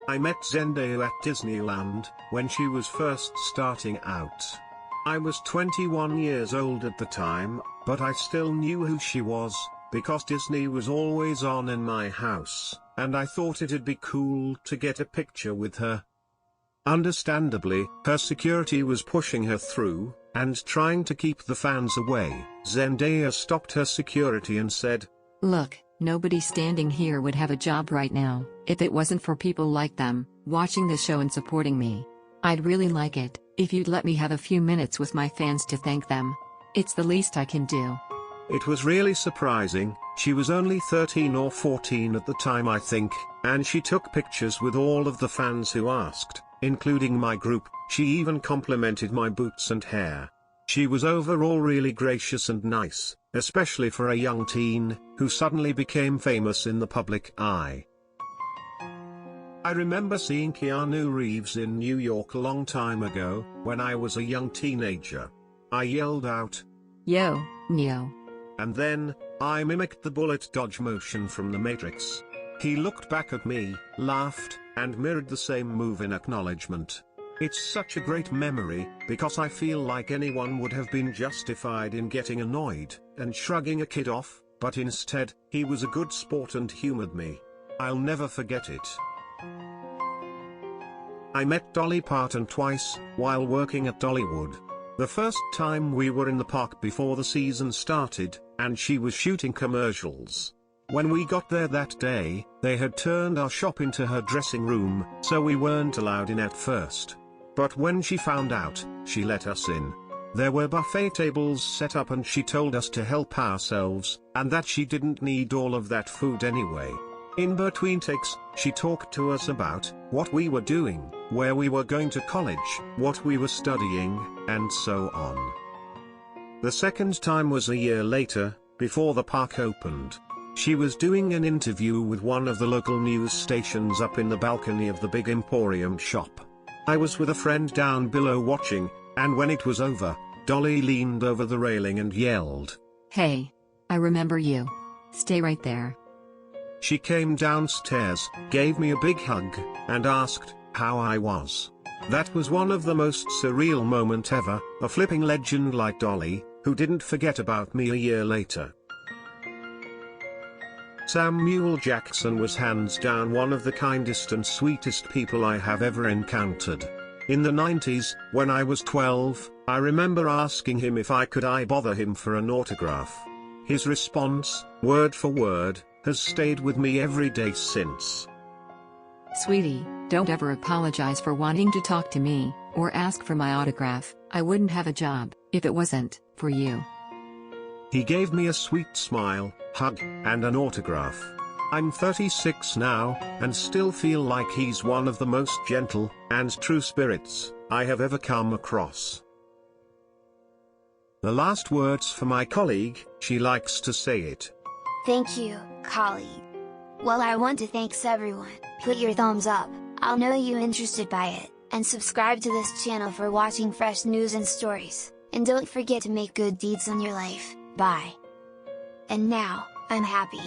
I met Zendaya at Disneyland, when she was first starting out. I was 21 years old at the time, but I still knew who she was, because Disney was always on in my house, and I thought it'd be cool to get a picture with her. Understandably, her security was pushing her through, and trying to keep the fans away. Zendaya stopped her security and said, "Look, nobody standing here would have a job right now, if it wasn't for people like them, watching the show and supporting me. I'd really like it, if you'd let me have a few minutes with my fans to thank them. It's the least I can do." It was really surprising. She was only 13 or 14 at the time, I think, and she took pictures with all of the fans who asked, including my group. She even complimented my boots and hair. She was overall really gracious and nice, especially for a young teen, who suddenly became famous in the public eye. I remember seeing Keanu Reeves in New York a long time ago, when I was a young teenager. I yelled out, "Yo, Neo." And then, I mimicked the bullet dodge motion from The Matrix. He looked back at me, laughed, and mirrored the same move in acknowledgement. It's such a great memory, because I feel like anyone would have been justified in getting annoyed, and shrugging a kid off, but instead, he was a good sport and humored me. I'll never forget it. I met Dolly Parton twice, while working at Dollywood. The first time we were in the park before the season started, and she was shooting commercials. When we got there that day, they had turned our shop into her dressing room, so we weren't allowed in at first. But when she found out, she let us in. There were buffet tables set up and she told us to help ourselves, and that she didn't need all of that food anyway. In between takes, she talked to us about what we were doing, where we were going to college, what we were studying, and so on. The second time was a year later, before the park opened. She was doing an interview with one of the local news stations up in the balcony of the big Emporium shop. I was with a friend down below watching, and when it was over, Dolly leaned over the railing and yelled, "Hey! I remember you. Stay right there." She came downstairs, gave me a big hug, and asked how I was. That was one of the most surreal moments ever. A flipping legend like Dolly, who didn't forget about me a year later. Samuel Jackson was hands down one of the kindest and sweetest people I have ever encountered. In the 90s, when I was 12, I remember asking him if I could bother him for an autograph. His response, word for word, has stayed with me every day since. "Sweetie, don't ever apologize for wanting to talk to me, or ask for my autograph. I wouldn't have a job, if it wasn't for you." He gave me a sweet smile, hug, and an autograph. I'm 36 now, and still feel like he's one of the most gentle and true spirits I have ever come across. The last words for my colleague, she likes to say it. Thank you, colleague. Well, I want to thanks everyone. Put your thumbs up, I'll know you interested by it, and subscribe to this channel for watching fresh news and stories, and don't forget to make good deeds in your life. Bye. And now, I'm happy.